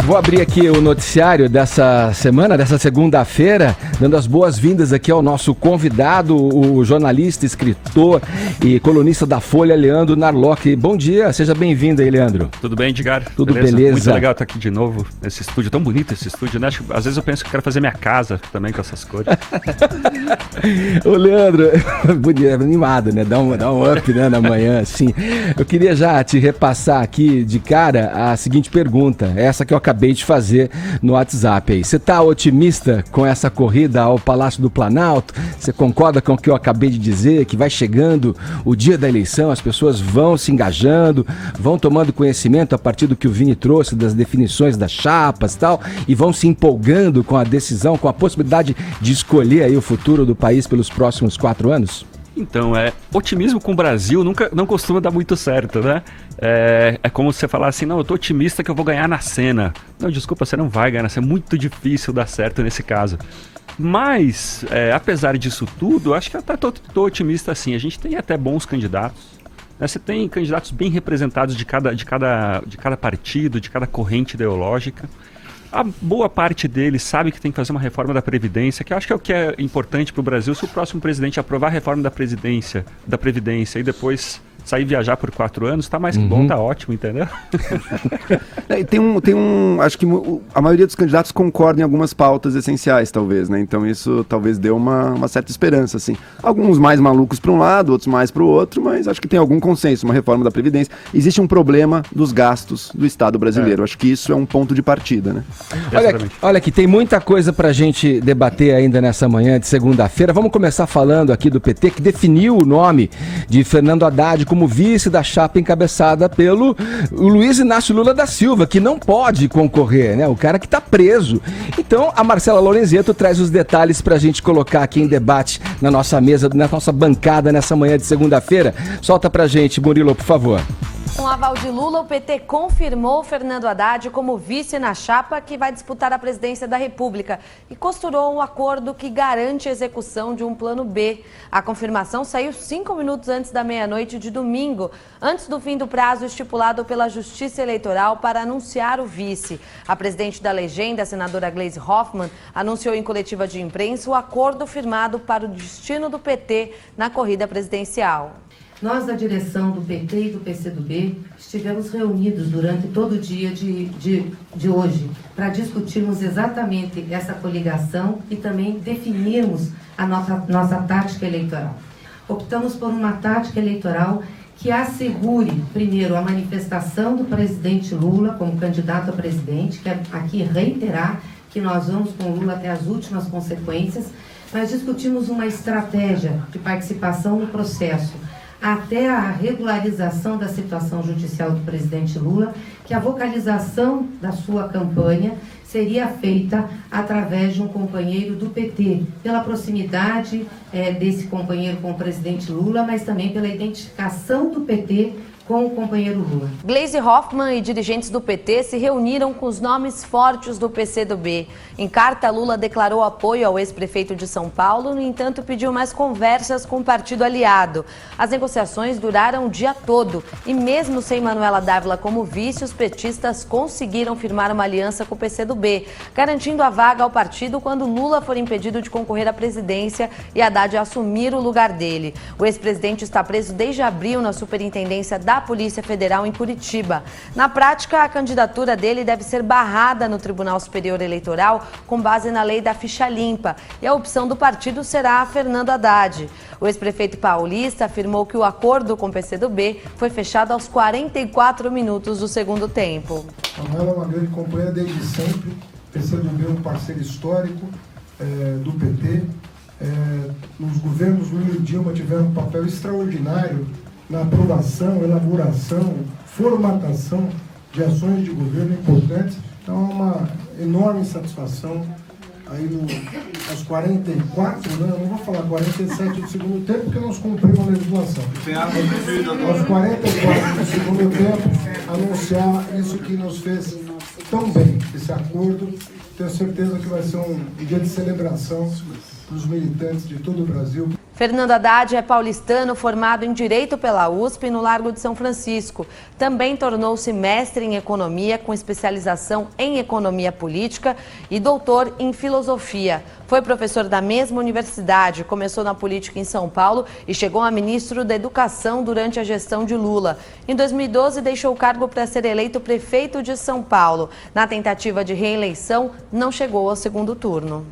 Vou abrir aqui o noticiário dessa semana, dessa segunda-feira, dando as boas-vindas aqui ao nosso convidado, o jornalista, escritor e colunista da Folha, Leandro Narlock. Bom dia, seja bem-vindo aí, Leandro. Tudo bem, Edgar? Tudo beleza? Muito legal estar aqui de novo nesse estúdio, tão bonito esse estúdio, né? Às vezes eu penso que eu quero fazer minha casa também com essas cores. Ô, Leandro, animado, né? Dá um up, né, na manhã, assim. Eu queria já te repassar aqui de cara a seguinte pergunta, essa que eu acabei de fazer no WhatsApp aí. Você está otimista com essa corrida ao Palácio do Planalto? Você concorda com o que eu acabei de dizer, que vai chegando o dia da eleição, as pessoas vão se engajando, vão tomando conhecimento a partir do que o Vini trouxe, das definições das chapas e tal, e vão se empolgando com a decisão, com a possibilidade de escolher aí o futuro do país pelos próximos 4 anos? Então, otimismo com o Brasil não costuma dar muito certo, né? É como você falar assim, não, eu tô otimista que eu vou ganhar na cena. Não, desculpa, você não vai ganhar na cena, é muito difícil dar certo nesse caso. Mas, apesar disso tudo, acho que eu até tô otimista assim. A gente tem até bons candidatos, né? Você tem candidatos bem representados de cada partido, de cada corrente ideológica. A boa parte deles sabe que tem que fazer uma reforma da Previdência, que eu acho que é o que é importante para o Brasil. Se o próximo presidente aprovar a reforma da Previdência e depois sair viajar por 4 anos, tá mais que bom, tá ótimo, entendeu? Acho que a maioria dos candidatos concorda em algumas pautas essenciais, talvez, né? Então isso talvez dê uma certa esperança, assim. Alguns mais malucos para um lado, outros mais para o outro, mas acho que tem algum consenso, uma reforma da Previdência. Existe um problema dos gastos do Estado brasileiro. Acho que isso é um ponto de partida, né? Olha aqui, tem muita coisa pra gente debater ainda nessa manhã de segunda-feira. Vamos começar falando aqui do PT, que definiu o nome de Fernando Haddad como vice da chapa encabeçada pelo Luiz Inácio Lula da Silva, que não pode concorrer, né? O cara que tá preso. Então, a Marcela Lorenzetto traz os detalhes pra gente colocar aqui em debate na nossa mesa, na nossa bancada nessa manhã de segunda-feira. Solta pra gente, Murilo, por favor. Com aval de Lula, o PT confirmou Fernando Haddad como vice na chapa que vai disputar a presidência da República e costurou um acordo que garante a execução de um plano B. A confirmação saiu 5 minutos antes da meia-noite de domingo, antes do fim do prazo estipulado pela Justiça Eleitoral para anunciar o vice. A presidente da legenda, a senadora Gleisi Hoffmann, anunciou em coletiva de imprensa o acordo firmado para o destino do PT na corrida presidencial. Nós, da direção do PT e do PCdoB, estivemos reunidos durante todo o dia de hoje para discutirmos exatamente essa coligação e também definirmos a nossa tática eleitoral. Optamos por uma tática eleitoral que assegure, primeiro, a manifestação do presidente Lula como candidato a presidente, que é aqui reiterar que nós vamos com Lula até as últimas consequências, mas discutimos uma estratégia de participação no processo, até a regularização da situação judicial do presidente Lula, que a vocalização da sua campanha seria feita através de um companheiro do PT, pela proximidade desse companheiro com o presidente Lula, mas também pela identificação do PT com o companheiro Lula. Gleisi Hoffmann e dirigentes do PT se reuniram com os nomes fortes do PCdoB. Em carta, Lula declarou apoio ao ex-prefeito de São Paulo, no entanto, pediu mais conversas com o partido aliado. As negociações duraram o dia todo e mesmo sem Manuela Dávila como vice, os petistas conseguiram firmar uma aliança com o PCdoB, garantindo a vaga ao partido quando Lula for impedido de concorrer à presidência e Haddad assumir o lugar dele. O ex-presidente está preso desde abril na Superintendência da Polícia Federal em Curitiba. Na prática, a candidatura dele deve ser barrada no Tribunal Superior Eleitoral com base na lei da ficha limpa e a opção do partido será Fernando Haddad. O ex-prefeito paulista afirmou que o acordo com o PCdoB foi fechado aos 44 minutos do segundo tempo. A Manuela é uma grande companheira desde sempre, o PCdoB é um parceiro histórico do PT. Nos governos Lula e Dilma tiveram um papel extraordinário na aprovação, elaboração, formatação de ações de governo importantes. Então é uma enorme satisfação aí aos 44, né? Eu não vou falar 47 do segundo tempo, porque nós cumprimos a legislação. Aos 44 do segundo tempo, anunciar isso que nos fez tão bem, esse acordo. Tenho certeza que vai ser um dia de celebração para os militantes de todo o Brasil. Fernando Haddad é paulistano formado em Direito pela USP no Largo de São Francisco. Também tornou-se mestre em Economia com especialização em Economia Política e doutor em Filosofia. Foi professor da mesma universidade, começou na política em São Paulo e chegou a ministro da Educação durante a gestão de Lula. Em 2012, deixou o cargo para ser eleito prefeito de São Paulo. Na tentativa de reeleição, não chegou ao segundo turno.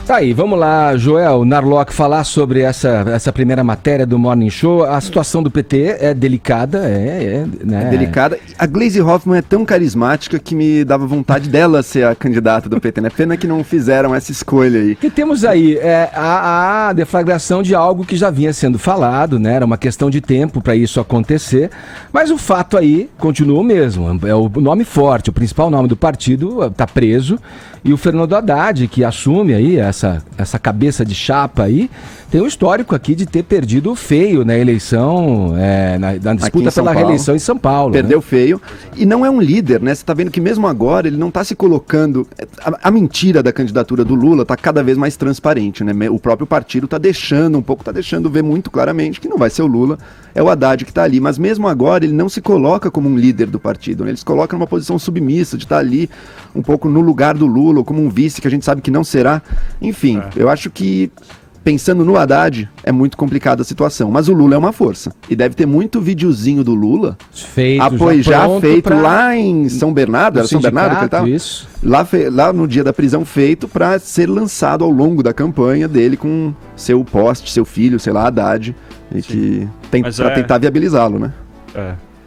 Tá aí, vamos lá, Joel Narlock, falar sobre essa primeira matéria do Morning Show. A situação do PT é delicada, né? É delicada. A Gleisi Hoffmann é tão carismática que me dava vontade dela ser a candidata do PT, né? Pena que não fizeram essa escolha aí. Que temos aí a deflagração de algo que já vinha sendo falado, né? Era uma questão de tempo para isso acontecer, mas o fato aí continua o mesmo. É o nome forte, o principal nome do partido está preso, e o Fernando Haddad, que assume aí essa cabeça de chapa aí, tem um histórico aqui de ter perdido feio na eleição, na disputa pela reeleição em São Paulo. Perdeu feio. E não é um líder, né? Você tá vendo que mesmo agora ele não tá se colocando... A mentira da candidatura do Lula tá cada vez mais transparente, né? O próprio partido tá deixando ver muito claramente que não vai ser o Lula, é o Haddad que tá ali. Mas mesmo agora ele não se coloca como um líder do partido, né? Ele se coloca numa posição submissa, de estar ali um pouco no lugar do Lula, ou como um vice, que a gente sabe que não será. Enfim, eu acho que pensando no Haddad, é muito complicada a situação. Mas o Lula é uma força. E deve ter muito videozinho do Lula feito lá em São Bernardo. Era São Bernardo que ele tava? Isso. Lá no dia da prisão, feito para ser lançado ao longo da campanha dele com seu poste, seu filho, sei lá, Haddad. E que para tentar viabilizá-lo, né?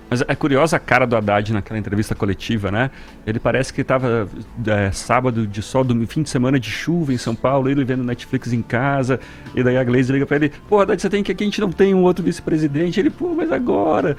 Mas é curiosa a cara do Haddad naquela entrevista coletiva, né? Ele parece que estava sábado de sol, fim de semana de chuva em São Paulo, ele vendo Netflix em casa, e daí a Gleisi liga pra ele: pô, Haddad, você tem que aqui, a gente não tem um outro vice-presidente. Ele: pô, mas agora...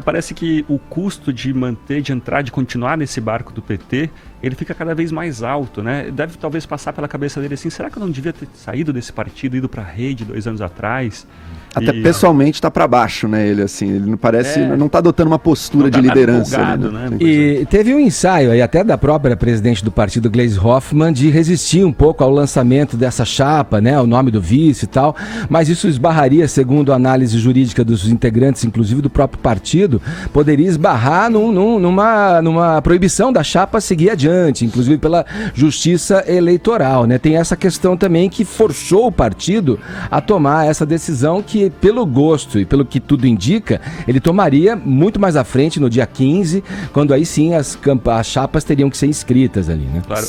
Parece que o custo de manter, de entrar, de continuar nesse barco do PT, ele fica cada vez mais alto, né? Deve talvez passar pela cabeça dele assim: será que eu não devia ter saído desse partido, ido pra rede 2 anos atrás? Até pessoalmente tá pra baixo, né, ele assim, ele não parece, não tá adotando uma postura de liderança. Empolgado, né? E teve um ensaio aí até da própria presidente do partido, Gleisi Hoffmann, de resistir um pouco ao lançamento dessa chapa, né, o nome do vice e tal, mas isso esbarraria, segundo a análise jurídica dos integrantes, inclusive do próprio partido, poderia esbarrar numa proibição da chapa seguir adiante, inclusive pela justiça eleitoral, né? Tem essa questão também que forçou o partido a tomar essa decisão que, pelo gosto e pelo que tudo indica, ele tomaria muito mais à frente, no dia 15, quando aí sim as chapas teriam que ser inscritas ali, né? Claro,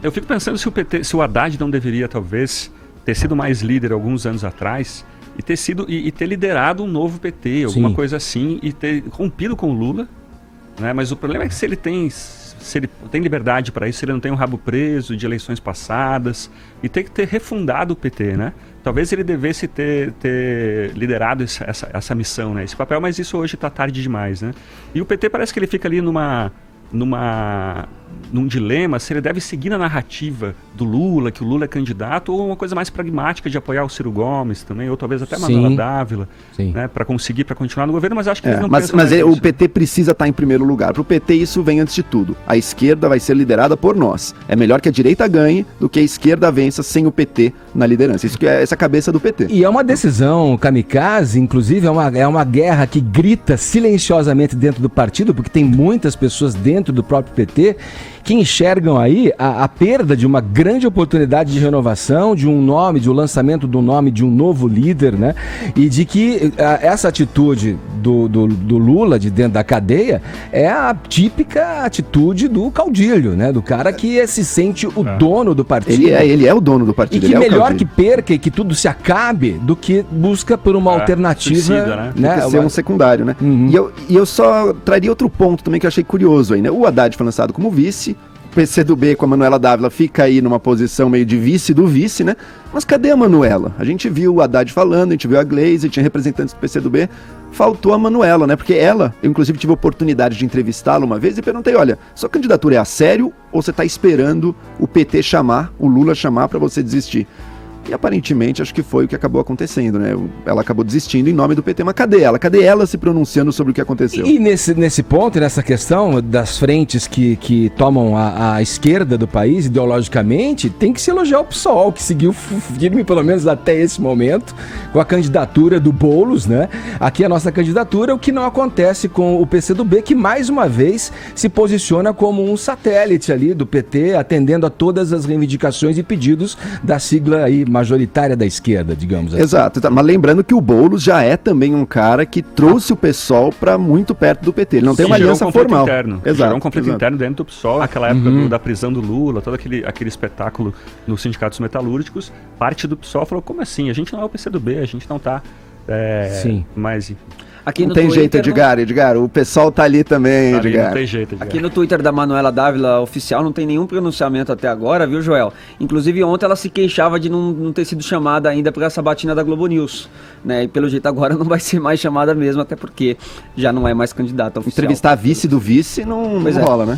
eu fico pensando se o Haddad não deveria, talvez, ter sido mais líder alguns anos atrás e ter liderado um novo PT, alguma coisa assim, e ter rompido com o Lula, né? Mas o problema é que se ele tem liberdade para isso, se ele não tem um rabo preso de eleições passadas, e tem que ter refundado o PT, né? Talvez ele devesse ter liderado essa missão, né? Esse papel, mas isso hoje está tarde demais, né? E o PT parece que ele fica ali num dilema se ele deve seguir na narrativa do Lula, que o Lula é candidato, ou uma coisa mais pragmática de apoiar o Ciro Gomes também, ou talvez até a Manuela Dávila, né, para continuar no governo, mas acho que eles não pensam o PT precisa estar em primeiro lugar. Para o PT isso vem antes de tudo. A esquerda vai ser liderada por nós. É melhor que a direita ganhe do que a esquerda vença sem o PT na liderança. Isso que é essa cabeça do PT. E é uma decisão kamikaze, inclusive é uma guerra que grita silenciosamente dentro do partido, porque tem muitas pessoas dentro do próprio PT que enxergam aí a perda de uma grande oportunidade de renovação, de um lançamento do nome de um novo líder, né? E de que essa atitude do Lula de dentro da cadeia é a típica atitude do caudilho, né? Do cara que se sente o dono do partido. Ele é o dono do partido. E que melhor que perca e que tudo se acabe do que busca por uma alternativa, né? Ser um secundário, né? E eu só traria outro ponto também que eu achei curioso aí, né? O Haddad foi lançado como vice, o PCdoB com a Manuela Dávila fica aí numa posição meio de vice do vice, né? Mas cadê a Manuela? A gente viu o Haddad falando, a gente viu a Gleisi, tinha representantes do PCdoB, faltou a Manuela, né? Porque eu inclusive tive a oportunidade de entrevistá-la uma vez e perguntei: olha, sua candidatura é a sério ou você está esperando o PT chamar, o Lula chamar para você desistir? E aparentemente acho que foi o que acabou acontecendo, né? Ela acabou desistindo em nome do PT, mas cadê ela? Cadê ela se pronunciando sobre o que aconteceu? E nesse ponto, nessa questão das frentes que tomam a esquerda do país, ideologicamente, tem que se elogiar o PSOL, que seguiu firme, pelo menos até esse momento, com a candidatura do Boulos, né? Aqui a nossa candidatura, o que não acontece com o PCdoB, que mais uma vez se posiciona como um satélite ali do PT, atendendo a todas as reivindicações e pedidos da sigla aí majoritária da esquerda, digamos assim. Exato, mas lembrando que o Boulos já é também um cara que trouxe o PSOL para muito perto do PT. Ele não tem uma aliança formal. Gerou um conflito interno dentro do PSOL, naquela época da prisão do Lula, todo aquele espetáculo nos sindicatos metalúrgicos. Parte do PSOL falou, como assim? A gente não é o PCdoB, a gente não tá... Sim. Mas... Aqui não tem jeito, Edgar, o pessoal tá ali também, tá ali, Edgar. Não tem jeito, Edgar. Aqui no Twitter da Manuela Dávila Oficial não tem nenhum pronunciamento até agora, viu, Joel? Inclusive ontem ela se queixava de não ter sido chamada ainda para essa batina da Globo News, né? E pelo jeito agora não vai ser mais chamada mesmo, até porque já não é mais candidata oficial. Entrevistar a vice do vice não rola, né?